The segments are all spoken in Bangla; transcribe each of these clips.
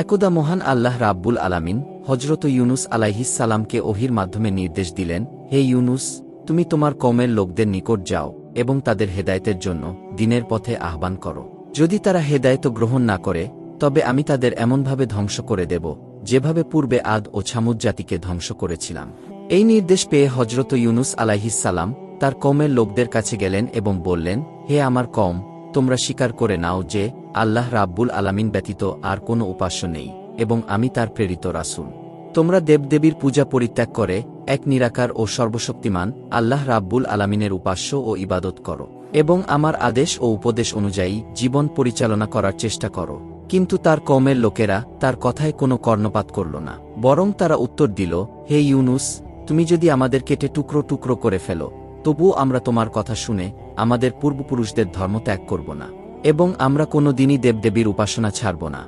একদা মহান আল্লাহ রাব্বুল আলামিন হযরত ইউনুস আলাইহিস সালামকে ওহীর মাধ্যমে নির্দেশ দিলেন, হে ইউনুস, তুমি তোমার কওমের লোকদের নিকট যাও এবং তাদের হেদায়েতের জন্য দ্বীনের পথে আহ্বান করো। যদি তারা হেদায়েত গ্রহণ না করে, তবে আমি তাদের এমনভাবে ধ্বংস করে দেব, যেভাবে পূর্বে আদ ও ছামুদ জাতিকে ধ্বংস করেছিলাম। এই নির্দেশ পেয়ে হযরত ইউনুস আলাইহিস সালাম তার কওমের লোকদের কাছে গেলেন এবং বললেন, হে আমার কওম, তোমরা স্বীকার করে নাও যে আল্লাহ রাব্বুল আলামিন ব্যতীত আর কোনো উপাস্য নেই এবং আমি তার প্রেরিত রাসূল। তোমরা দেবদেবীর পূজা পরিত্যাগ করে এক নিরাকার ও সর্বশক্তিমান আল্লাহ রাব্বুল আলামিনের উপাস্য ও ইবাদত করো এবং আমার আদেশ ও উপদেশ অনুযায়ী জীবন পরিচালনা করার চেষ্টা করো। কিন্তু তার কওমের লোকেরা তার কথায় কোনো কর্ণপাত করল না, বরং তারা উত্তর দিল, হে ইউনুস, তুমি যদি আমাদের কেটে টুকরো টুকরো করে ফেলো, তবুও আমরা তোমার কথা শুনে আমাদের পূর্বপুরুষদের ধর্ম ত্যাগ করব না এবং আমরা কোনো দিনই দেবদেবীর উপাসনা ছাড়ব না।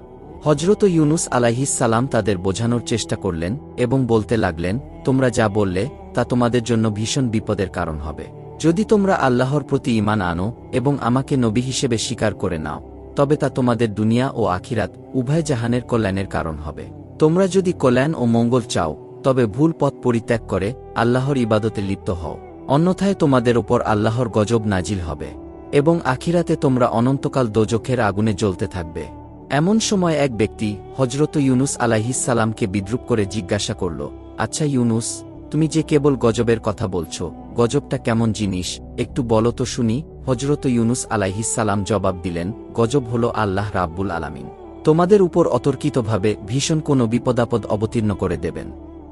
হযরত ইউনুস আলাইহিস সালাম তাদের বোঝানোর চেষ্টা করলেন এবং বলতে লাগলেন, তোমরা যা বললে তা তোমাদের জন্য ভীষণ বিপদের কারণ হবে। যদি তোমরা আল্লাহর প্রতি ঈমান আনো এবং আমাকে নবী হিসেবে স্বীকার করে নাও, তবে তা তোমাদের দুনিয়া ও আখিরাত উভয় জাহানের কল্যাণের কারণ হবে। তোমরা যদি কল্যাণ ও মঙ্গল চাও, তবে ভুল পথ পরিত্যাগ করে আল্লাহর ইবাদতে লিপ্ত হও, অন্যথায় তোমাদের ওপর আল্লাহর গজব নাজিল হবে এবং আখিরাতে তোমরা অনন্তকাল দোজখের আগুনে জ্বলতে থাকবে। এমন সময় এক ব্যক্তি হযরত ইউনুস আলাইহিস সালামকে বিদ্রূপ করে জিজ্ঞাসা করল, আচ্ছা ইউনুস, তুমি যে কেবল গজবের কথা বলছো, গজবটা কেমন জিনিস একটু বলো তো শুনি। হযরত ইউনুস আলাইহিস সালাম জবাব দিলেন, গজব হলো আল্লাহ রাব্বুল আলামিন তোমাদের উপর অতর্কিতভাবে ভীষণ কোনো বিপদাপদ অবতীর্ণ করে দেবেন,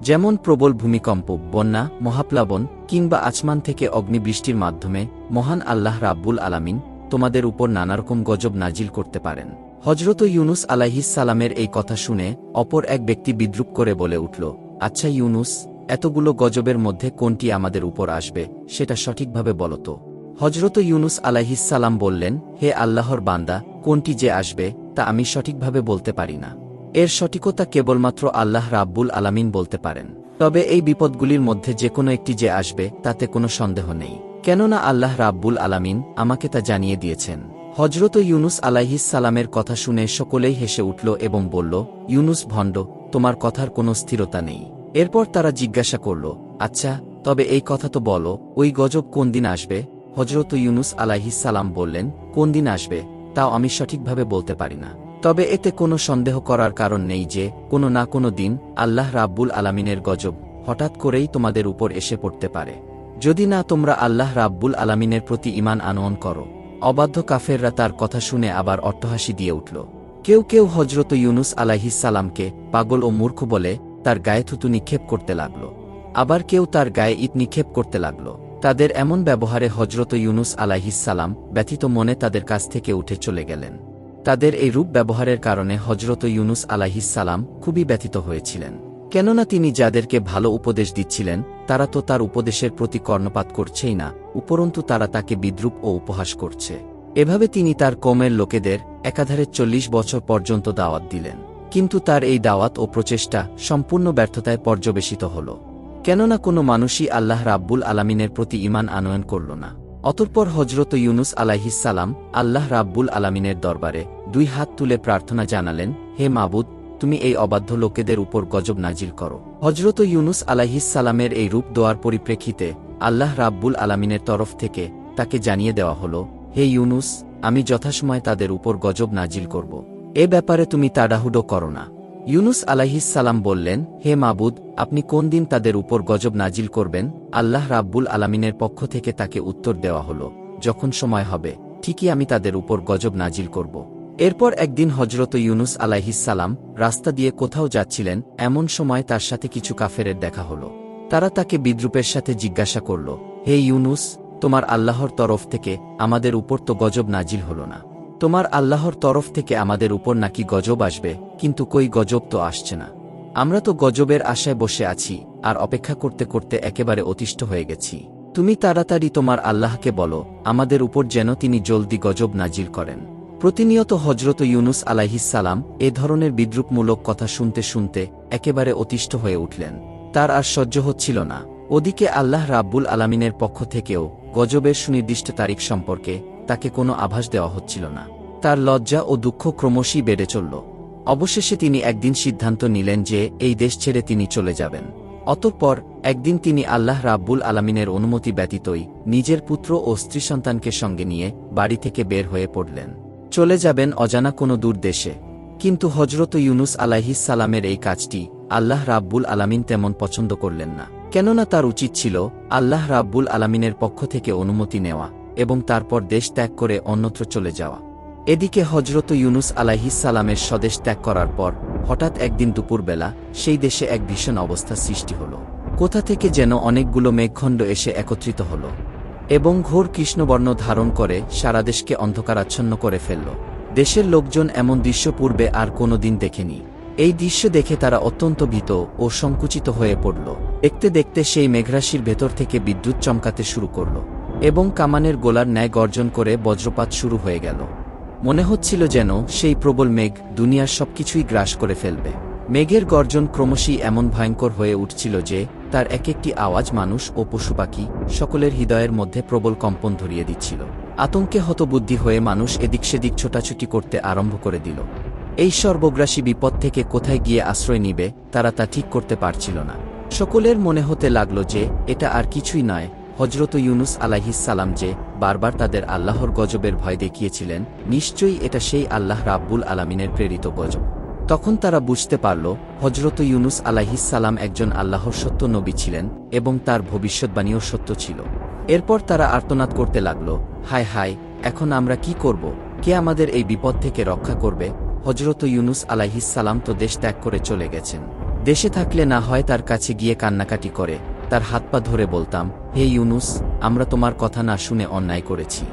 যেমন প্রবল ভূমিকম্প, বন্যা, মহাপ্লাবন কিংবা আসমান থেকে অগ্নিবৃষ্টির মাধ্যমে মহান আল্লাহ রাব্বুল আলামিন তোমাদের উপর নানারকম গজব নাজিল করতে পারেন। হযরত ইউনুস আলাইহিস সালামের এই কথা শুনে অপর এক ব্যক্তি বিদ্রূপ করে বলে উঠল, আচ্ছা ইউনুস, এতগুলো গজবের মধ্যে কোনটি আমাদের উপর আসবে সেটা সঠিকভাবে বলো তো। হযরত ইউনুস আলাইহিস সালাম বললেন, হে আল্লাহর বান্দা, কোনটি যে আসবে তা আমি সঠিকভাবে বলতে পারি না। এর সঠিকতা কেবলমাত্র আল্লাহ রাব্বুল আলামিন বলতে পারেন। তবে এই বিপদগুলির মধ্যে যে কোনো একটি যে আসবে তাতে কোনো সন্দেহ নেই, কেননা আল্লাহ রাব্বুল আলামিন আমাকে তা জানিয়ে দিয়েছেন। হযরত ইউনুস আলাইহিস সালামের কথা শুনে সকলেই হেসে উঠল এবং বলল, ইউনুস ভণ্ড, তোমার কথার কোনো স্থিরতা নেই। এরপর তারা জিজ্ঞাসা করল, আচ্ছা, তবে এই কথা তো বলো, ওই গজব কোন দিন আসবে? হযরত ইউনুস আলাইহিস সালাম বললেন, কোন দিন আসবে তাও আমি সঠিকভাবে বলতে পারি না, তবে এতে কোনো সন্দেহ করার কারণ নেই যে কোনো না কোনো দিন আল্লাহ রাব্বুল আলামিনের গজব হঠাৎ করেই তোমাদের উপর এসে পড়তে পারে, যদি না তোমরা আল্লাহ রাব্বুল আলামিনের প্রতি ঈমান আনয়ন করো। অবাধ্য কাফেররা তার কথা শুনে আবার অট্টহাসি দিয়ে উঠল। কেউ কেউ হযরত ইউনুস আলাইহিস সালামকে পাগল ও মূর্খ বলে তার গায়ে থুতু নিক্ষেপ করতে লাগল, আবার কেউ তার গায়ে ইট নিক্ষেপ করতে লাগল। তাদের এমন ব্যবহারে হযরত ইউনুস আলাইহিস সালাম ব্যথিত মনে তাদের কাছ থেকে উঠে চলে গেলেন। তাদের এই রূপ ব্যবহারের কারণে হযরত ইউনুস আলাইহিস সালাম খুবই ব্যথিত হয়েছিলেন, কেননা তিনি যাদেরকে ভালো উপদেশ দিচ্ছিলেন তারা তো তার উপদেশের প্রতি কর্ণপাত করছেই না, উপরন্তু তারা তাকে বিদ্রূপ ও উপহাস করছে। এভাবে তিনি তার কওমের লোকেদের একাধারে 40 বছর পর্যন্ত দাওয়াত দিলেন, কিন্তু তার এই দাওয়াত ও প্রচেষ্টা সম্পূর্ণ ব্যর্থতায় পর্যবেসিত হল, কেননা কোনো মানুষই আল্লাহ রাব্বুল আলামিনের প্রতি ঈমান আনয়ন করল না। অতঃপর হযরত ইউনুস আলাইহিস সালাম আল্লাহ রাব্বুল আলামিনের দরবারে 2 হাত তুলে প্রার্থনা জানালেন, হে মাবুদ, তুমি এই অবাধ্য লোকেদের উপর গজব নাজিল করো। হযরত ইউনুস আলাইহিস সালামের এই রূপ দোয়ার পরিপ্রেক্ষিতে আল্লাহ রাব্বুল আলামিনের তরফ থেকে তাকে জানিয়ে দেওয়া হলো, হে ইউনুস, আমি যথাসময়ে তাদের উপর গজব নাজিল করব, এ ব্যাপারে তুমি তাড়াহুড়ো করো না। ইউনুস আলাইহিস সালাম বললেন, হে মাবুদ, আপনি কোন দিন তাদের উপর গজব নাজিল করবেন? আল্লাহ রাব্বুল আলামিনের পক্ষ থেকে তাকে উত্তর দেওয়া হলো, যখন সময় হবে ঠিকই আমি তাদের উপর গজব নাজিল করব। এরপর একদিন হযরত ইউনুস আলাইহিস সালাম রাস্তা দিয়ে কোথাও যাচ্ছিলেন, এমন সময় তার সাথে কিছু কাফেরের দেখা হলো। তারা তাকে বিদ্রূপের সাথে জিজ্ঞাসা করল, হে ইউনুস, তোমার আল্লাহর তরফ থেকে আমাদের উপর তো গজব নাজিল হলো না, তোমার আল্লাহর তরফ থেকে আমাদের উপর নাকি গজব আসবে, কিন্তু কই গজব তো আসছে না। আমরা তো গজবের আশায় বসে আছি আর অপেক্ষা করতে করতে একেবারে অতিষ্ঠ হয়ে গেছি। তুমি তাড়াতাড়ি তোমার আল্লাহকে বলো আমাদের উপর যেন তিনি জলদি গজব নাজিল করেন। প্রতিনিয়ত হযরত ইউনুস আলাইহিস সালাম এ ধরনের বিদ্রূপমূলক কথা শুনতে শুনতে একেবারে অতিষ্ঠ হয়ে উঠলেন, তার আর সহ্য হচ্ছিল না। ওদিকে আল্লাহ রাব্বুল আলামিনের পক্ষ থেকেও গজবের সুনির্দিষ্ট তারিখ সম্পর্কে তাকে কোনো আভাস দেওয়া হচ্ছিল না। তার লজ্জা ও দুঃখ ক্রমশই বেড়ে চলল। অবশেষে তিনি একদিন সিদ্ধান্ত নিলেন যে এই দেশ ছেড়ে তিনি চলে যাবেন। অতঃপর একদিন তিনি আল্লাহ রাব্বুল আলামিনের অনুমতি ব্যতীতই নিজের পুত্র ও স্ত্রী সন্তানকে সঙ্গে নিয়ে বাড়ি থেকে বের হয়ে পড়লেন। চলে যাবেন অজানা কোনো দূর দেশে। কিন্তু হজরত ইউনুস আলাইহিস সালামের এই কাজটি আল্লাহ রাব্বুল আলামিন তেমন পছন্দ করলেন না। কেননা তার উচিত ছিল আল্লাহ রাব্বুল আলামিনের পক্ষ থেকে অনুমতি নেওয়া এবং তারপর দেশ ত্যাগ করে অন্যত্র চলে যাওয়া। এদিকে হজরত ইউনুস আলাইহিস সালামের স্বদেশ ত্যাগ করার পর হঠাৎ একদিন দুপুরবেলা সেই দেশে এক ভীষণ অবস্থা সৃষ্টি হল। কোথা থেকে যেন অনেকগুলো মেঘখণ্ড এসে একত্রিত হল এবং ঘোর কৃষ্ণবর্ণ ধারণ করে সারা দেশকে অন্ধকারাচ্ছন্ন করে ফেলল। দেশের লোকজন এমন দৃশ্য পূর্বে আর কোনো দিন দেখেনি। এই দৃশ্য দেখে তারা অত্যন্ত ভীত ও সংকুচিত হয়ে পড়ল। দেখতে দেখতে সেই মেঘরাশির ভেতর থেকে বিদ্যুৎ চমকাতে শুরু করল এবং কামানের গোলার ন্যায় গর্জন করে বজ্রপাত শুরু হয়ে গেল। মনে হচ্ছিল যেন সেই প্রবল মেঘ দুনিয়ার সবকিছুই গ্রাস করে ফেলবে। মেঘের গর্জন ক্রমশই এমন ভয়ঙ্কর হয়ে উঠছিল যে তার এক একটি আওয়াজ মানুষ ও পশুপাখি সকলের হৃদয়ের মধ্যে প্রবল কম্পন ধরিয়ে দিচ্ছিল। আতঙ্কে হতবুদ্ধি হয়ে মানুষ এদিক সেদিক ছোটাছুটি করতে আরম্ভ করে দিল। এই সর্বগ্রাসী বিপদ থেকে কোথায় গিয়ে আশ্রয় নিবে তারা তা ঠিক করতে পারছিল না। সকলের মনে হতে লাগল যে এটা আর কিছুই নয়, হজরত ইউনুস আলাইহিস সালাম যে বারবার তাদের আল্লাহর গজবের ভয় দেখিয়েছিলেন, নিশ্চয়ই এটা সেই আল্লাহ রাব্বুল আলামিনের প্রেরিত গজব। তখন তারা বুঝতে পারল হজরত ইউনুস আলাইহিস সালাম একজন আল্লাহর সত্য নবী ছিলেন এবং তার ভবিষ্যৎবাণীও সত্য ছিল। এরপর তারা আর্তনাদ করতে লাগল, হায় হায়, এখন আমরা কি করব? কে আমাদের এই বিপদ থেকে রক্ষা করবে? হজরত ইউনুস আলাইহিস সালাম তো দেশ ত্যাগ করে চলে গেছেন। দেশে থাকলে না হয় তার কাছে গিয়ে কান্নাকাটি করে তার হাত পা ধরে বলতাম, হে ইউনুস, আমরা তোমার কথা না শুনে অন্যায় করেছি,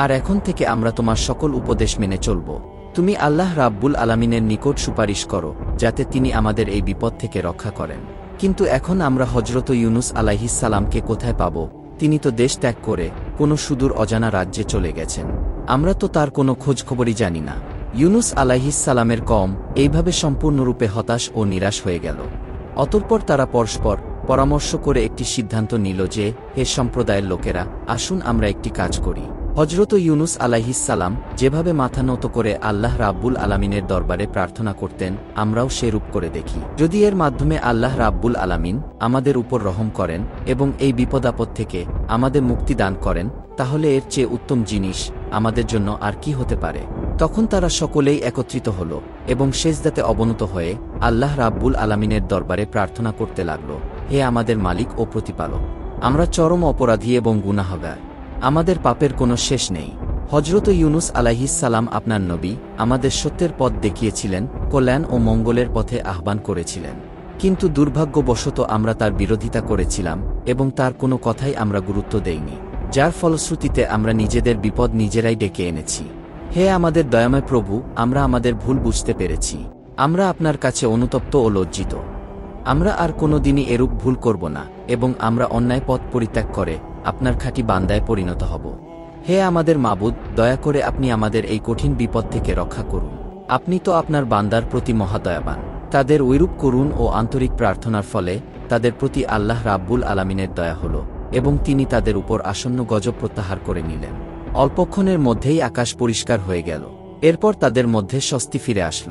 আর এখন থেকে আমরা তোমার সকল উপদেশ মেনে চলব। তুমি আল্লাহ রাব্বুল আলামিনের নিকট সুপারিশ করো যাতে তিনি আমাদের এই বিপদ থেকে রক্ষা করেন। কিন্তু এখন আমরা হজরত ইউনুস আলাইহিস সালামকে কোথায় পাব? তিনি তো দেশ ত্যাগ করে কোনো সুদূর অজানা রাজ্যে চলে গেছেন। আমরা তো তার কোনো খোঁজখবরই জানি না। ইউনুস আলাইহিস সালামের কওম এইভাবে সম্পূর্ণরূপে হতাশ ও নিরাশ হয়ে গেল। অতঃপর তারা পরস্পর পরামর্শ করে একটি সিদ্ধান্ত নিল যে, হে সম্প্রদায়ের লোকেরা, আসুন আমরা একটি কাজ করি। হজরত ইউনুস আলাইহিস সালাম যেভাবে মাথা নত করে আল্লাহ রাব্বুল আলামিনের দরবারে প্রার্থনা করতেন, আমরাও সেরূপ করে দেখি। যদি এর মাধ্যমে আল্লাহ রাব্বুল আলামিন আমাদের উপর রহম করেন এবং এই বিপদাপদ থেকে আমাদের মুক্তি দান করেন, তাহলে এর চেয়ে উত্তম জিনিস আমাদের জন্য আর কি হতে পারে? তখন তারা সকলেই একত্রিত হল এবং সেজদাতে অবনত হয়ে আল্লাহ রাব্বুল আলামিনের দরবারে প্রার্থনা করতে লাগল, হে আমাদের মালিক ও প্রতিপালক, আমরা চরম অপরাধী এবং গুনাহগার, আমাদের পাপের কোনো শেষ নেই। হজরত ইউনুস আলাইহিস সালাম আপনার নবী, আমাদের সত্যের পথ দেখিয়েছিলেন, কল্যাণ ও মঙ্গলের পথে আহ্বান করেছিলেন। কিন্তু দুর্ভাগ্যবশত আমরা তার বিরোধিতা করেছিলাম এবং তার কোনো কথাই আমরা গুরুত্ব দেইনি, যার ফলশ্রুতিতে আমরা নিজেদের বিপদ নিজেরাই ডেকে এনেছি। হে আমাদের দয়াময় প্রভু, আমরা আমাদের ভুল বুঝতে পেরেছি। আমরা আপনার কাছে অনুতপ্ত ও লজ্জিত। আমরা আর কোনোদিনই এরূপ ভুল করব না এবং আমরা অন্যায় পথ পরিত্যাগ করে আপনার খাঁটি বান্দায় পরিণত হব। হে আমাদের মাবুদ, দয়া করে আপনি আমাদের এই কঠিন বিপদ থেকে রক্ষা করুন। আপনি তো আপনার বান্দার প্রতি মহাদয়াবান। তাদের ঐরূপ করুন ও আন্তরিক প্রার্থনার ফলে তাদের প্রতি আল্লাহ রাব্বুল আলামিনের দয়া হল এবং তিনি তাদের উপর আসন্ন গজব প্রত্যাহার করে নিলেন। অল্পক্ষণের মধ্যেই আকাশ পরিষ্কার হয়ে গেল। এরপর তাদের মধ্যে স্বস্তি ফিরে আসল।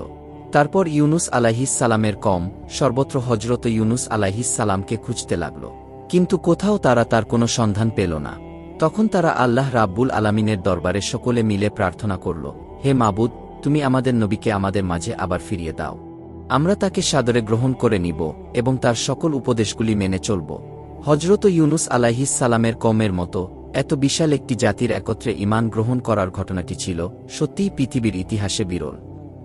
তারপর ইউনুস আলাইহিস সালামের কওম সর্বত্র হজরত ইউনুস আলাইহিস সালামকে খুঁজতে লাগল, কিন্তু কোথাও তারা তার কোনো সন্ধান পেল না। তখন তারা আল্লাহ রাব্বুল আলামিনের দরবারে সকলে মিলে প্রার্থনা করল, হে মাবুদ, তুমি আমাদের নবীকে আমাদের মাঝে আবার ফিরিয়ে দাও। আমরা তাকে সাদরে গ্রহণ করে নিব এবং তার সকল উপদেশগুলি মেনে চলব। হজরত ইউনুস আলাইহিস সালামের কওমের মতো এত বিশাল একটি জাতির একত্রে ঈমান গ্রহণ করার ঘটনাটি ছিল সত্যিই পৃথিবীর ইতিহাসে বিরল।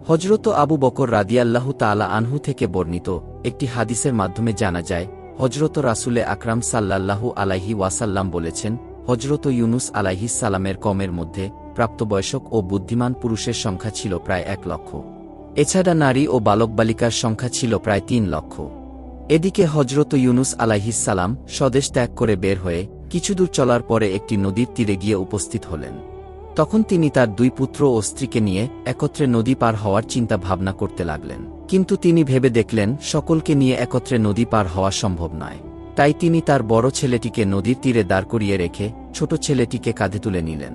হজরত আবু বকর রাদিয়াল্লাহু তাআলা আনহু থেকে বর্ণিত একটি হাদিসের মাধ্যমে জানা যায়, হজরত রাসূলে আকরাম সাল্লাল্লাহু আলাইহি ওয়াসাল্লাম বলেছেন, হজরত ইউনুস আলাইহিস সালামের কওমের মধ্যে প্রাপ্তবয়স্ক ও বুদ্ধিমান পুরুষের সংখ্যা ছিল প্রায় 1 লক্ষ। এছাড়া নারী ও বালক বালিকার সংখ্যা ছিল প্রায় 3 লক্ষ। এদিকে হজরত ইউনুস আলাইহিস সালাম স্বদেশ ত্যাগ করে বের হয়ে কিছুদূর চলার পরে একটি নদীর তীরে গিয়ে উপস্থিত হলেন। তখন তিনি তার 2 পুত্র ও স্ত্রীকে নিয়ে একত্রে নদী পার হওয়ার চিন্তা ভাবনা করতে লাগলেন। কিন্তু তিনি ভেবে দেখলেন সকলকে নিয়ে একত্রে নদী পার হওয়া সম্ভব নয়। তাই তিনি তার বড় ছেলেটিকে নদীর তীরে দাঁড় করিয়ে রেখে ছোট ছেলেটিকে কাঁধে তুলে নিলেন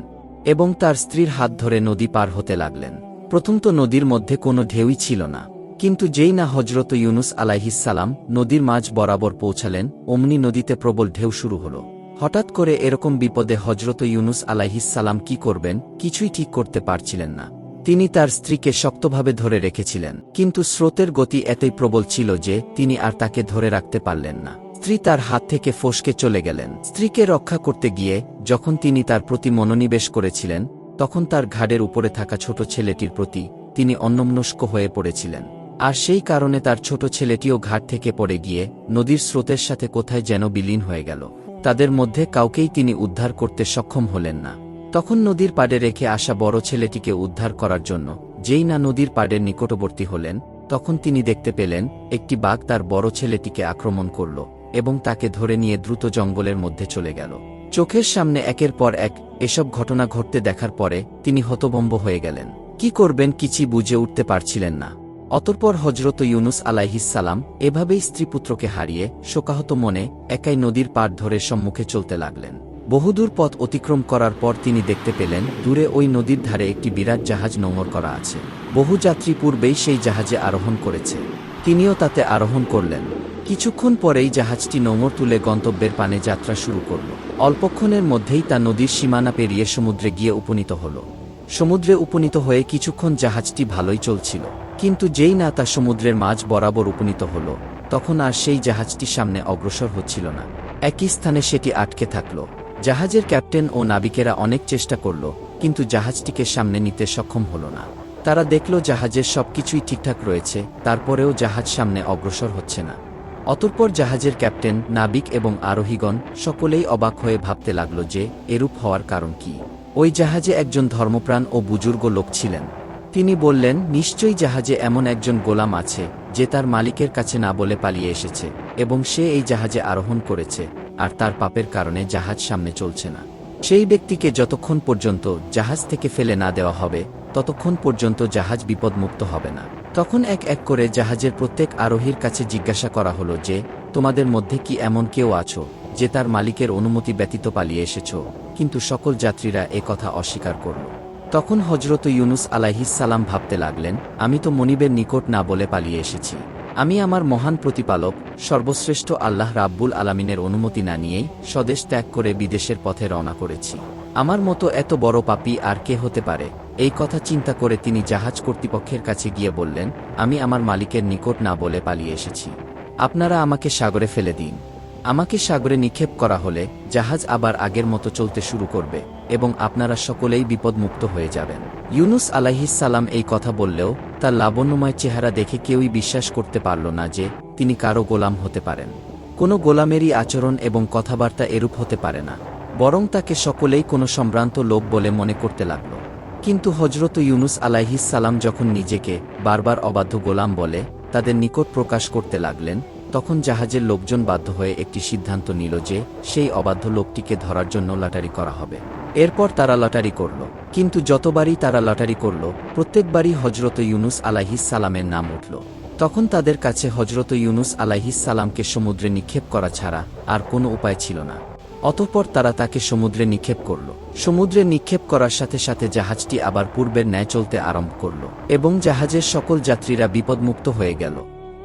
এবং তার স্ত্রীর হাত ধরে নদী পার হতে লাগলেন। প্রথম তো নদীর মধ্যে কোনো ঢেউই ছিল না, কিন্তু যেই না হজরত ইউনুস আলাইহিসসালাম নদীর মাঝ বরাবর পৌঁছালেন, অমনি নদীতে প্রবল ঢেউ শুরু হল। হঠাৎ করে এরকম বিপদে হজরত ইউনুস আলাইহিসসালাম কি করবেন কিছুই ঠিক করতে পারছিলেন না। তিনি তার স্ত্রীকে শক্তভাবে ধরে রেখেছিলেন, কিন্তু স্রোতের গতি এতই প্রবল ছিল যে তিনি আর তাকে ধরে রাখতে পারলেন না। স্ত্রী তার হাত থেকে ফসকে চলে গেলেন। স্ত্রীকে রক্ষা করতে গিয়ে যখন তিনি তার প্রতি মনোনিবেশ করেছিলেন, তখন তার ঘাড়ের উপরে থাকা ছোট ছেলেটির প্রতি তিনি অন্যমনস্ক হয়ে পড়েছিলেন, আর সেই কারণে তার ছোট ছেলেটিও ঘাট থেকে পড়ে গিয়ে নদীর স্রোতের সাথে কোথায় যেন বিলীন হয়ে গেল। তাদের মধ্যে কাউকেই তিনি উদ্ধার করতে সক্ষম হলেন না। তখন নদীর পাড়ে রেখে আসা বড় ছেলেটিকে উদ্ধার করার জন্য যেই না নদীর পাড়ের নিকটবর্তী হলেন, তখন তিনি দেখতে পেলেন একটি বাঘ তার বড় ছেলেটিকে আক্রমণ করল এবং তাকে ধরে নিয়ে দ্রুত জঙ্গলের মধ্যে চলে গেল। চোখের সামনে একের পর এক এসব ঘটনা ঘটতে দেখার পরে তিনি হতভম্ব হয়ে গেলেন। কি করবেন কিছুই বুঝে উঠতে পারছিলেন না। অতঃপর হজরত ইউনুস আলাইহিসসালাম এভাবেই স্ত্রীপুত্রকে হারিয়ে শোকাহত মনে একাই নদীর পাড় ধরে সম্মুখে চলতে লাগলেন। বহুদূর পথ অতিক্রম করার পর তিনি দেখতে পেলেন দূরে ওই নদীর ধারে একটি বিরাট জাহাজ নোঙর করা আছে। বহু যাত্রী পূর্বেই সেই জাহাজে আরোহণ করেছে, তিনিও তাতে আরোহণ করলেন। কিছুক্ষণ পরেই জাহাজটি নোঙর তুলে গন্তব্যের পানে যাত্রা শুরু করল। অল্পক্ষণের মধ্যেই তা নদীর সীমানা পেরিয়ে সমুদ্রে গিয়ে উপনীত হল। সমুদ্রে উপনীত হয়ে কিছুক্ষণ জাহাজটি ভালোই চলছিল, কিন্তু যেই না তা সমুদ্রের মাঝ বরাবর উপনীত হল, তখন আর সেই জাহাজটি সামনে অগ্রসর হচ্ছিল না। একই স্থানে সেটি আটকে থাকল। জাহাজের ক্যাপ্টেন ও নাবিকেরা অনেক চেষ্টা করল, কিন্তু জাহাজটিকে সামনে নিতে সক্ষম হল না। তারা দেখল জাহাজের সবকিছুই ঠিকঠাক রয়েছে, তারপরেও জাহাজ সামনে অগ্রসর হচ্ছে না। অতঃপর জাহাজের ক্যাপ্টেন, নাবিক এবং আরোহীগণ সকলেই অবাক হয়ে ভাবতে লাগল যে এরূপ হওয়ার কারণ কি। ওই জাহাজে একজন ধর্মপ্রাণ ও বুজুর্গ লোক ছিলেন। তিনি বললেন, নিশ্চয়ই জাহাজে এমন একজন গোলাম আছে যে তার মালিকের কাছে না বলে পালিয়ে এসেছে এবং সে এই জাহাজে আরোহণ করেছে, আর তার পাপের কারণে জাহাজ সামনে চলছে না। সেই ব্যক্তিকে যতক্ষণ পর্যন্ত জাহাজ থেকে ফেলে না দেওয়া হবে, ততক্ষণ পর্যন্ত জাহাজ বিপদমুক্ত হবে না। তখন এক এক করে জাহাজের প্রত্যেক আরোহীর কাছে জিজ্ঞাসা করা হলো যে, তোমাদের মধ্যে কি এমন কেউ আছো যে তার মালিকের অনুমতি ব্যতীত পালিয়ে এসেছ? কিন্তু সকল যাত্রীরা এ কথা অস্বীকার করল। তখন হজরত ইউনুস আলাইহিসসালাম ভাবতে লাগলেন, আমি তো মনিবের নিকট না বলে পালিয়ে এসেছি। আমি আমার মহান প্রতিপালক সর্বশ্রেষ্ঠ আল্লাহ রাব্বুল আলামিনের অনুমতি না নিয়েই স্বদেশ ত্যাগ করে বিদেশের পথে রওনা করেছি। আমার মতো এত বড় পাপী আর কে হতে পারে? এই কথা চিন্তা করে তিনি জাহাজ কর্তৃপক্ষের কাছে গিয়ে বললেন, আমি আমার মালিকের নিকট না বলে পালিয়ে এসেছি। আপনারা আমাকে সাগরে ফেলে দিন। আমাকে সাগরে নিক্ষেপ করা হলে জাহাজ আবার আগের মতো চলতে শুরু করবে এবং আপনারা সকলেই বিপদমুক্ত হয়ে যাবেন। ইউনুস আলাইহিসসালাম এই কথা বললেও তার লাবণ্যময় চেহারা দেখে কেউই বিশ্বাস করতে পারল না যে তিনি কারো গোলাম হতে পারেন। কোনো গোলামেরই আচরণ এবং কথাবার্তা এরূপ হতে পারে না, বরং তাকে সকলেই কোনো সম্ভ্রান্ত লোক বলে মনে করতে লাগল। কিন্তু হজরত ইউনুস আলাইহিসসালাম যখন নিজেকে বারবার অবাধ্য গোলাম বলে তাদের নিকট প্রকাশ করতে লাগলেন, তখন জাহাজের লোকজন বাধ্য হয়ে একটি সিদ্ধান্ত নিল যে সেই অবাধ্য লোকটিকে ধরার জন্য লটারি করা হবে। এরপর তারা লটারি করল, কিন্তু যতবারই তারা লটারি করল, প্রত্যেকবারই হজরত ইউনুস আলাইহিসসালামের নাম উঠল। তখন তাদের কাছে হজরত ইউনুস আলাইহিসসালামকে সমুদ্রে নিক্ষেপ করা ছাড়া আর কোনো উপায় ছিল না। অতঃপর তারা তাকে সমুদ্রে নিক্ষেপ করল। সমুদ্রে নিক্ষেপ করার সাথে সাথে জাহাজটি আবার পূর্বের ন্যায় চলতে আরম্ভ করল এবং জাহাজের সকল যাত্রীরা বিপদমুক্ত হয়ে গেল।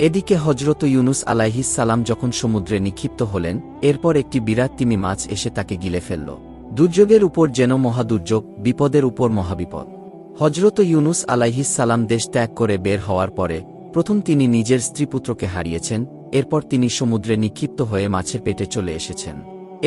এদিকে হজরত ইউনুস আলাইহিসসালাম যখন সমুদ্রে নিক্ষিপ্ত হলেন, এরপর একটি বিরাট তিমি মাছ এসে তাকে গিলে ফেলল। দুর্যোগের উপর যেন মহাদুর্যোগ, বিপদের উপর মহাবিপদ। হজরত ইউনুস আলাইহিসসালাম দেশ ত্যাগ করে বের হওয়ার পরে প্রথম তিনি নিজের স্ত্রীপুত্রকে হারিয়েছেন, এরপর তিনি সমুদ্রে নিক্ষিপ্ত হয়ে মাছের পেটে চলে এসেছেন।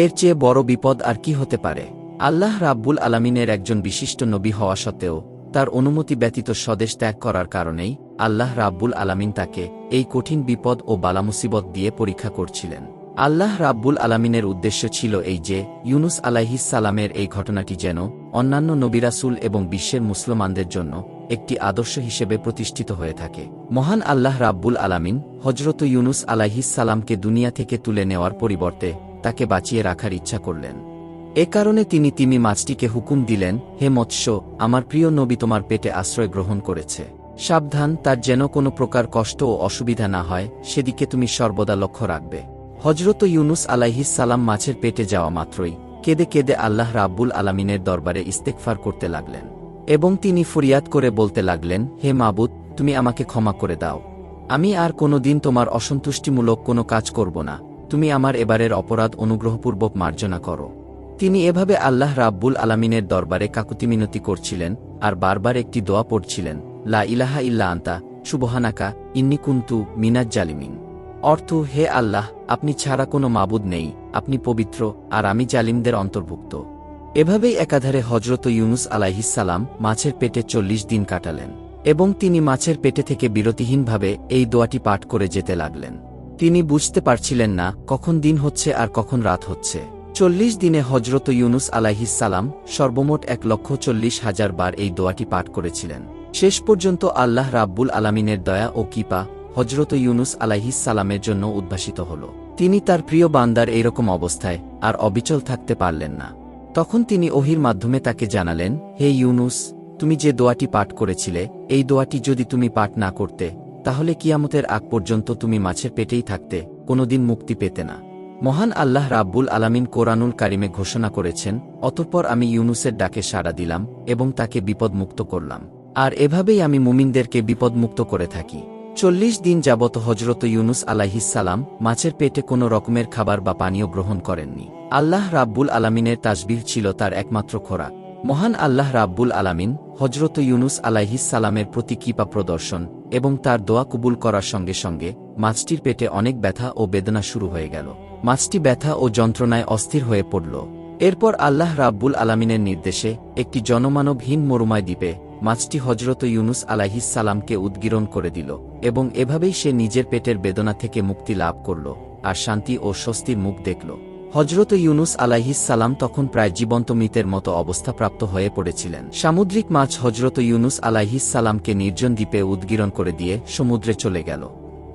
এর চেয়ে বড় বিপদ আর কি হতে পারে? আল্লাহ রাব্বুল আলামিনের একজন বিশিষ্ট নবী হওয়া সত্ত্বেও তার অনুমতি ব্যতীত স্বদেশ ত্যাগ করার কারণেই আল্লাহ রাব্বুল আলামিন তাকে এই কঠিন বিপদ ও বালামুসিবত দিয়ে পরীক্ষা করছিলেন। আল্লাহ রাব্বুল আলামিনের উদ্দেশ্য ছিল এই যে ইউনুস আলাইহিসসালামের এই ঘটনাটি যেন অন্যান্য নবী রাসূল এবং বিশ্বের মুসলমানদের জন্য একটি আদর্শ হিসেবে প্রতিষ্ঠিত হয়ে থাকে। মহান আল্লাহ রাব্বুল আলামিন হজরত ইউনুস আলাইহিসসালামকে দুনিয়া থেকে তুলে নেওয়ার পরিবর্তে তাকে বাঁচিয়ে রাখার ইচ্ছা করলেন। এ কারণে তিনি তিমি মাছটিকে হুকুম দিলেন, হে মৎস্য, আমার প্রিয় নবী তোমার পেটে আশ্রয় গ্রহণ করেছে। সাবধান, তার যেন কোনো প্রকার কষ্ট ও অসুবিধা না হয়, সেদিকে তুমি সর্বদা লক্ষ্য রাখবে। হজরত ইউনুস আলাইহিসসালাম মাছের পেটে যাওয়া মাত্রই কেঁদে কেঁদে আল্লাহ রাব্বুল আলামিনের দরবারে ইস্তেগফার করতে লাগলেন। এবং তিনি ফরিয়াদ করে বলতে লাগলেন, হে মাবুদ, তুমি আমাকে ক্ষমা করে দাও। আমি আর কোনো দিন তোমার অসন্তুষ্টিমূলক কোনো কাজ করব না। তুমি আমার এবারের অপরাধ অনুগ্রহপূর্বক মার্জনা করো। তিনি এভাবে আল্লাহ রাব্বুল আলামিনের দরবারে কাকুতি মিনতি করছিলেন আর বারবার একটি দোয়া পড়ছিলেন, লা ইলাহা ইল্লা আনতা সুবহানাকা ইন্নী কুনতু মিনাজ জালিমিন। অর্থ, হে আল্লাহ, আপনি ছাড়া কোনো মাবুদ নেই, আপনি পবিত্র, আর আমি জালিমদের অন্তর্ভুক্ত। এভাবেই একাধারে হজরত ইউনুস আলাইহিসসালাম মাছের পেটে 40 দিন কাটালেন এবং তিনি মাছের পেটে থেকে বিরতিহীনভাবে এই দোয়াটি পাঠ করে যেতে লাগলেন। তিনি বুঝতে পারছিলেন না কখন দিন হচ্ছে আর কখন রাত হচ্ছে। 40 দিনে হজরত ইউনুস আলাইহিসসালাম সর্বমোট 1,40,000 বার এই দোয়াটি পাঠ করেছিলেন। শেষ পর্যন্ত আল্লাহ রাব্বুল আলামিনের দয়া ও কৃপা হজরত ইউনুস আলাইহিসসালামের জন্য উদ্ভাসিত হল। তিনি তার প্রিয় বান্দার এইরকম অবস্থায় আর অবিচল থাকতে পারলেন না। তখন তিনি ওহির মাধ্যমে তাকে জানালেন, হে ইউনুস, তুমি যে দোয়াটি পাঠ করেছিলে, এই দোয়াটি যদি তুমি পাঠ না করতে, তাহলে কিয়ামতের আগ পর্যন্ত তুমি মাছের পেটেই থাকতে, কোনোদিন মুক্তি পেতে না। মহান আল্লাহ রাব্বুল আলামিন কোরআনুল কারিমে ঘোষণা করেছেন, অতঃপর আমি ইউনুসের ডাকে সাড়া দিলাম এবং তাকে বিপদমুক্ত করলাম। আর এভাবেই আমি মুমিনদেরকে বিপদমুক্ত করে থাকি। 40 দিন যাবত হজরত ইউনুস আলাইহিসসালাম মাছের পেটে কোনো রকমের খাবার বা পানীয় গ্রহণ করেননি। আল্লাহ রাব্বুল আলামিনের তাসবিহ ছিল তার একমাত্র খোরাক। মহান আল্লাহ রাব্বুল আলামিন হজরত ইউনুস আলাইহিসসালামের প্রতি কৃপা প্রদর্শন এবং তার দোয়া কবুল করার সঙ্গে সঙ্গে মাছটির পেটে অনেক ব্যথা ও বেদনা শুরু হয়ে গেল। মাছটি ব্যথা ও যন্ত্রণায় অস্থির হয়ে পড়ল। এরপর আল্লাহ রাব্বুল আলামিনের নির্দেশে একটি জনমানবহীন মরুময় দ্বীপে মাছটি হজরত ইউনুস আলাইহিসসালামকে উদ্গীরণ করে দিল এবং এভাবেই সে নিজের পেটের বেদনা থেকে মুক্তি লাভ করল আর শান্তি ও স্বস্তির মুখ দেখল। হজরত ইউনুস আলাইহিসসালাম তখন প্রায় জীবন্ত মৃতের মতো অবস্থাপ্রাপ্ত হয়ে পড়েছিলেন। সামুদ্রিক মাছ হজরত ইউনুস আলাইহিসসালামকে নির্জন দ্বীপে উদ্গীরণ করে দিয়ে সমুদ্রে চলে গেল।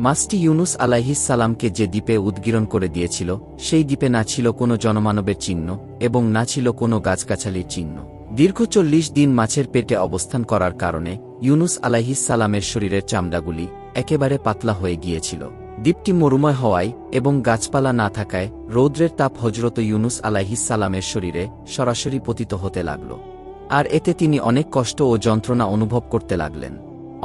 মাছটি ইউনুস আলাইহিসসালামকে যে দ্বীপে উদ্গীরণ করে দিয়েছিল, সেই দ্বীপে না ছিল কোনো জনমানবের চিহ্ন এবং না ছিল কোনো গাছগাছালির চিহ্ন। দীর্ঘ 40 দিন মাছের পেটে অবস্থান করার কারণে ইউনুস আলাইহিসসালামের শরীরের চামড়াগুলি একেবারে পাতলা হয়ে গিয়েছিল। দ্বীপটি মরুময় হওয়ায় এবং গাছপালা না থাকায় রৌদ্রের তাপ হজরত ইউনুস আলাইহিসসালামের শরীরে সরাসরি পতিত হতে লাগল, আর এতে তিনি অনেক কষ্ট ও যন্ত্রণা অনুভব করতে লাগলেন।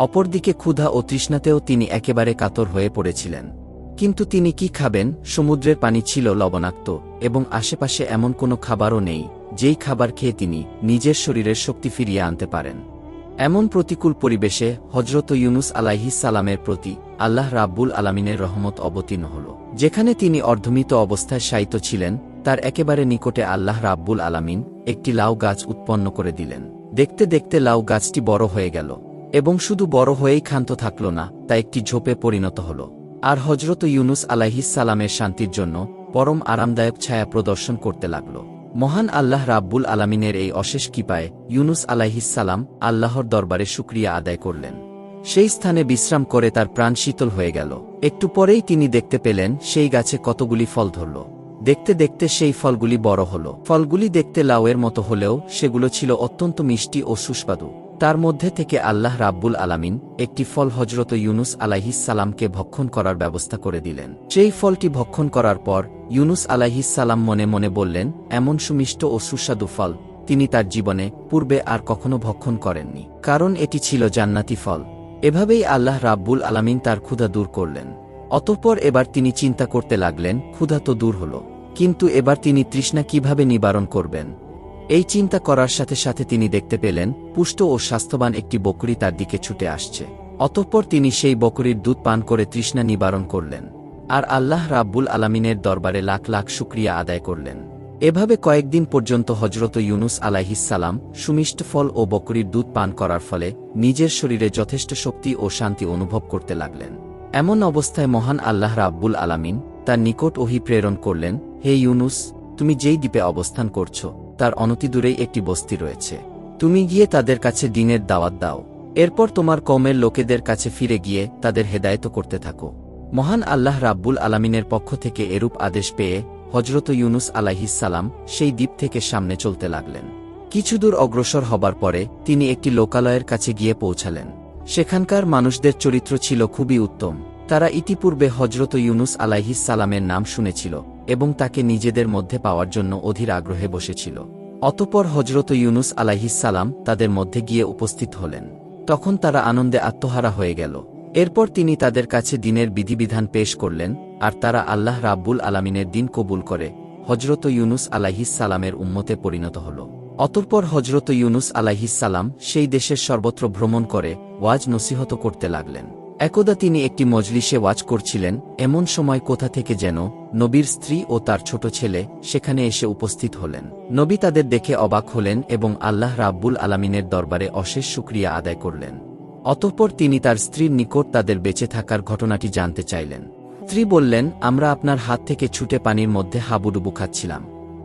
অপরদিকে ক্ষুধা ও তৃষ্ণাতেও তিনি একেবারে কাতর হয়ে পড়েছিলেন। কিন্তু তিনি কি খাবেন? সমুদ্রের পানি ছিল লবণাক্ত এবং আশেপাশে এমন কোনো খাবারও নেই যেই খাবার খেয়ে তিনি নিজের শরীরের শক্তি ফিরিয়ে আনতে পারেন। এমন প্রতিকূল পরিবেশে হজরত ইউনুস আলাইহিসসালামের প্রতি আল্লাহ রাব্বুল আলামিনের রহমত অবতীর্ণ হল। যেখানে তিনি অর্ধমৃত অবস্থায় শায়িত ছিলেন, তার একেবারে নিকটে আল্লাহ রাব্বুল আলামিন একটি লাউ গাছ উৎপন্ন করে দিলেন। দেখতে দেখতে লাউ গাছটি বড় হয়ে গেল এবং শুধু বড় হয়েই ক্ষান্ত থাকল না, তা একটি ঝোপে পরিণত হল। আর হজরত ইউনুস আলাইহিসসালামের শান্তির জন্য পরম আরামদায়ক ছায়া প্রদর্শন করতে লাগল। মহান আল্লাহ রাব্বুল আলামিনের এই অশেষ কৃপায় ইউনুস আলাইহিসসালাম আল্লাহর দরবারে শুকরিয়া আদায় করলেন। সেই স্থানে বিশ্রাম করে তার প্রাণ শীতল হয়ে গেল। একটু পরেই তিনি দেখতে পেলেন সেই গাছে কতগুলি ফল ধরল। দেখতে দেখতে সেই ফলগুলি বড় হল। ফলগুলি দেখতে লাউয়ের মতো হলেও সেগুলো ছিল অত্যন্ত মিষ্টি ও সুস্বাদু। তার মধ্যে থেকে আল্লাহ রাব্বুল আলামিন একটি ফল হজরত ইউনুস আলাইহিসসালামকে ভক্ষণ করার ব্যবস্থা করে দিলেন। সেই ফলটি ভক্ষণ করার পর ইউনুস আলাইহিসসালাম মনে মনে বললেন, এমন সুমিষ্ট ও সুস্বাদু ফল তিনি তার জীবনে পূর্বে আর কখনো ভক্ষণ করেননি, কারণ এটি ছিল জান্নাতি ফল। এভাবেই আল্লাহ রাব্বুল আলামিন তার ক্ষুধা দূর করলেন। অতঃপর এবার তিনি চিন্তা করতে লাগলেন, ক্ষুধা তো দূর হল, কিন্তু এবার তিনি তৃষ্ণা কিভাবে নিবারণ করবেন? এই চিন্তা করার সাথে সাথে তিনি দেখতে পেলেন পুষ্ট ও স্বাস্থ্যবান একটি বকরী তার দিকে ছুটে আসছে। অতঃপর তিনি সেই বকরীর দুধ পান করে তৃষ্ণা নিবারণ করলেন আর আল্লাহ রাব্বুল আলামিনের দরবারে লাখ লাখ শুকরিয়া আদায় করলেন। এভাবে কয়েকদিন পর্যন্ত হজরত ইউনুস আলাইহিসসালাম সুমিষ্ট ফল ও বকরীর দুধ পান করার ফলে নিজের শরীরে যথেষ্ট শক্তি ও শান্তি অনুভব করতে লাগলেন। এমন অবস্থায় মহান আল্লাহ রাব্বুল আলামিন তার নিকট ওহী প্রেরণ করলেন, হে ইউনুস, তুমি যেই দ্বীপে অবস্থান করছো তার অনতিদূরেই একটি বস্তি রয়েছে। তুমি গিয়ে তাদের কাছে দ্বীনের দাওয়াত দাও। এরপর তোমার কওমের লোকেদের কাছে ফিরে গিয়ে তাদের হেদায়েত করতে থাকো। মহান আল্লাহ রাব্বুল আলামিনের পক্ষ থেকে এরূপ আদেশ পেয়ে হজরত ইউনুস আলাইহিসসালাম সেই দ্বীপ থেকে সামনে চলতে লাগলেন। কিছু দূর অগ্রসর হবার পরে তিনি একটি লোকালয়ের কাছে গিয়ে পৌঁছালেন। সেখানকার মানুষদের চরিত্র ছিল খুবই উত্তম। তারা ইতিপূর্বে হজরত ইউনুস আলাইহিসসালামের নাম শুনেছিল এবং তাকে নিজেদের মধ্যে পাওয়ার জন্য অধীর আগ্রহে বসেছিল। অতঃপর হজরত ইউনুস আলাইহিসসালাম তাদের মধ্যে গিয়ে উপস্থিত হলেন। তখন তারা আনন্দে আত্মহারা হয়ে গেল। এরপর তিনি তাদের কাছে দ্বীনের বিধিবিধান পেশ করলেন, আর তারা আল্লাহ রাব্বুল আলামিনের দ্বীন কবুল করে হজরত ইউনুস আলাইহিসসালামের উম্মতে পরিণত হল। অতঃপর হজরত ইউনুস আলাইহিসসালাম সেই দেশের সর্বত্র ভ্রমণ করে ওয়াজ নসিহত করতে লাগলেন। একদা তিনি একটি মজলিসে ওয়াজ করছিলেন, এমন সময় কোথা থেকে যেন নবীর স্ত্রী ও তার ছোট ছেলে সেখানে এসে উপস্থিত হলেন। নবী তাদের দেখে অবাক হলেন এবং আল্লাহ রাব্বুল আলামিনের দরবারে অশেষ শুকরিয়া আদায় করলেন। অতঃপর তিনি তার স্ত্রীর নিকট তাদের বেঁচে থাকার ঘটনাটি জানতে চাইলেন। স্ত্রী বললেন, আমরা আপনার হাত থেকে ছুটে পানির মধ্যে হাবুডুবু খাচ্ছিলাম।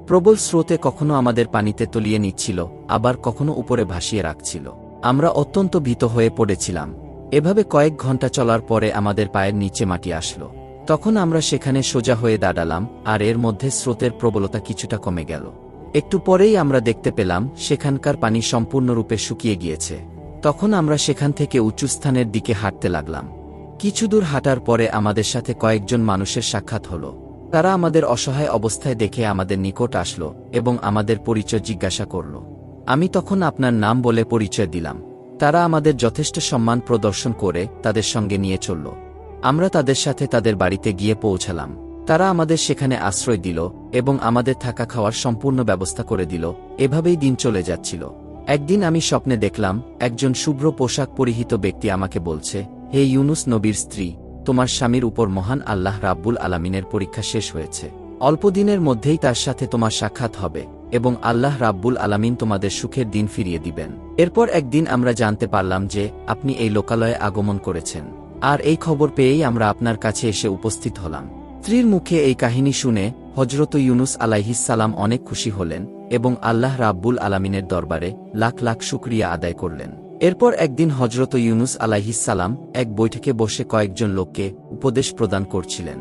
প্রবল স্রোতে কখনো আমাদের পানিতে তলিয়ে নিচ্ছিল, আবার কখনো উপরে ভাসিয়ে রাখছিল। আমরা অত্যন্ত ভীত হয়ে পড়েছিলাম। এভাবে কয়েক ঘন্টা চলার পরে আমাদের পায়ের নিচে মাটি আসলো। তখন আমরা সেখানে সোজা হয়ে দাঁড়ালাম, আর এর মধ্যে স্রোতের প্রবলতা কিছুটা কমে গেল। একটু পরেই আমরা দেখতে পেলাম সেখানকার পানি সম্পূর্ণরূপে শুকিয়ে গিয়েছে। তখন আমরা সেখান থেকে উঁচু স্থানের দিকে হাঁটতে লাগলাম। কিছু দূর হাঁটার পরে আমাদের সাথে কয়েকজন মানুষের সাক্ষাৎ হল। তারা আমাদের অসহায় অবস্থায় দেখে আমাদের নিকট আসলো এবং আমাদের পরিচয় জিজ্ঞাসা করল। আমি তখন আপনার নাম বলে পরিচয় দিলাম। তারা আমাদের যথেষ্ট সম্মান প্রদর্শন করে তাদের সঙ্গে নিয়ে চলল। আমরা তাদের সাথে তাদের বাড়িতে গিয়ে পৌঁছালাম। তারা আমাদের সেখানে আশ্রয় দিল এবং আমাদের থাকা খাওয়ার সম্পূর্ণ ব্যবস্থা করে দিল। এভাবেই দিন চলে যাচ্ছিল। একদিন আমি স্বপ্নে দেখলাম একজন শুভ্র পোশাক পরিহিত ব্যক্তি আমাকে বলছে, হে ইউনুস নবীর স্ত্রী, তোমার স্বামীর উপর মহান আল্লাহ রাব্বুল আলামিনের পরীক্ষা শেষ হয়েছে। অল্প দিনের মধ্যেই তার সাথে তোমার সাক্ষাৎ হবে এবং আল্লাহ রাব্বুল আলামিন তোমাদের সুখের দিন ফিরিয়ে দিবেন। এরপর একদিন আমরা জানতে পারলাম যে আপনি এই লোকালয়ে আগমন করেছেন, আর এই খবর পেয়েই আমরা আপনার কাছে এসে উপস্থিত হলাম। স্ত্রীর মুখে এই কাহিনী শুনে হজরত ইউনুস আলাইহিসসালাম অনেক খুশি হলেন এবং আল্লাহ রাব্বুল আলামিনের দরবারে লাখ লাখ শুকরিয়া আদায় করলেন। এরপর একদিন হজরত ইউনুস আলাইহিসসালাম এক বৈঠকে বসে কয়েকজন লোককে উপদেশ প্রদান করছিলেন।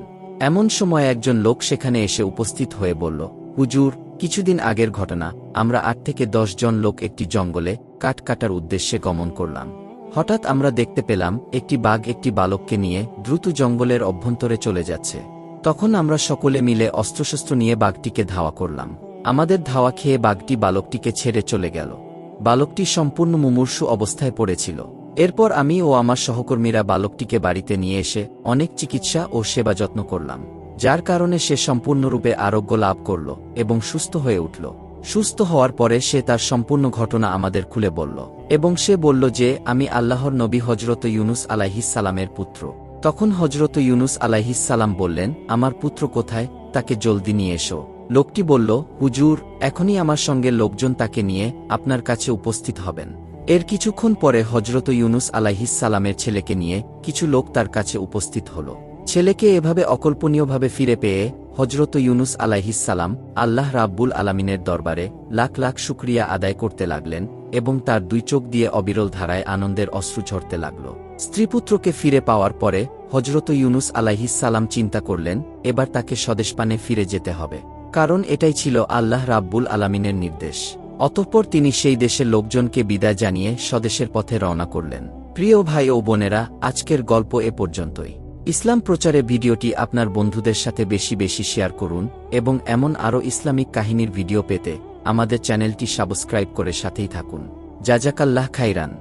এমন সময় একজন লোক সেখানে এসে উপস্থিত হয়ে বলল, হুজুর, কিছুদিন আগের ঘটনা। আমরা 8 থেকে 10 জন লোক একটি জঙ্গলে কাঠ কাটার উদ্দেশ্যে গমন করলাম। হঠাৎ আমরা দেখতে পেলাম একটি বাঘ একটি বালককে নিয়ে দ্রুত জঙ্গলের অভ্যন্তরে চলে যাচ্ছে। তখন আমরা সকলে মিলে অস্ত্রশস্ত্র নিয়ে বাঘটিকে ধাওয়া করলাম। আমাদের ধাওয়া খেয়ে বাঘটি বালকটিকে ছেড়ে চলে গেল। বালকটি সম্পূর্ণ মুমূর্ষু অবস্থায় পড়েছিল। এরপর আমি ও আমার সহকর্মীরা বালকটিকে বাড়িতে নিয়ে এসে অনেক চিকিৎসা ও সেবা যত্ন করলাম, যার কারণে সে সম্পূর্ণরূপে আরোগ্য লাভ করল এবং সুস্থ হয়ে উঠল। সুস্থ হওয়ার পরে সে তার সম্পূর্ণ ঘটনা আমাদের খুলে বলল এবং সে বলল যে আমি আল্লাহর নবী হজরত ইউনুস আলাইহিসসালামের পুত্র। তখন হজরত ইউনুস আলাইহিসসালাম বললেন, আমার পুত্র কোথায়? তাকে জলদি নিয়ে এসো। লোকটি বলল, হুজুর, এখনই আমার সঙ্গে লোকজন তাকে নিয়ে আপনার কাছে উপস্থিত হবেন। এর কিছুক্ষণ পরে হজরত ইউনুস আলাইহিসসালামের ছেলেকে নিয়ে কিছু লোক তার কাছে উপস্থিত হল। ছেলেকে এভাবে অকল্পনীয়ভাবে ফিরে পেয়ে হজরত ইউনুস আলাইহিসসালাম আল্লাহ রাব্বুল আলামিনের দরবারে লাখ লাখ শুকরিয়া আদায় করতে লাগলেন এবং তার দুই চোখ দিয়ে অবিরল ধারায় আনন্দের অশ্রু ঝরতে লাগল। স্ত্রীপুত্রকে ফিরে পাওয়ার পরে হজরত ইউনুস আলাইহিসসালাম চিন্তা করলেন, এবার তাকে স্বদেশপানে ফিরে যেতে হবে, কারণ এটাই ছিল আল্লাহ রাব্বুল আলামিনের নির্দেশ। অতঃপর তিনি সেই দেশের লোকজনকে বিদায় জানিয়ে স্বদেশের পথে রওনা করলেন। প্রিয় ভাই ও বোনেরা, আজকের গল্প এ পর্যন্তই। ইসলাম প্রচারে ভিডিওটি আপনার বন্ধুদের সাথে বেশি বেশি শেয়ার করুন এবং এমন আরও ইসলামিক কাহিনীর ভিডিও পেতে আমাদের চ্যানেলটি সাবস্ক্রাইব করে সাথেই থাকুন। জাজাকাল্লাহ খাইরান।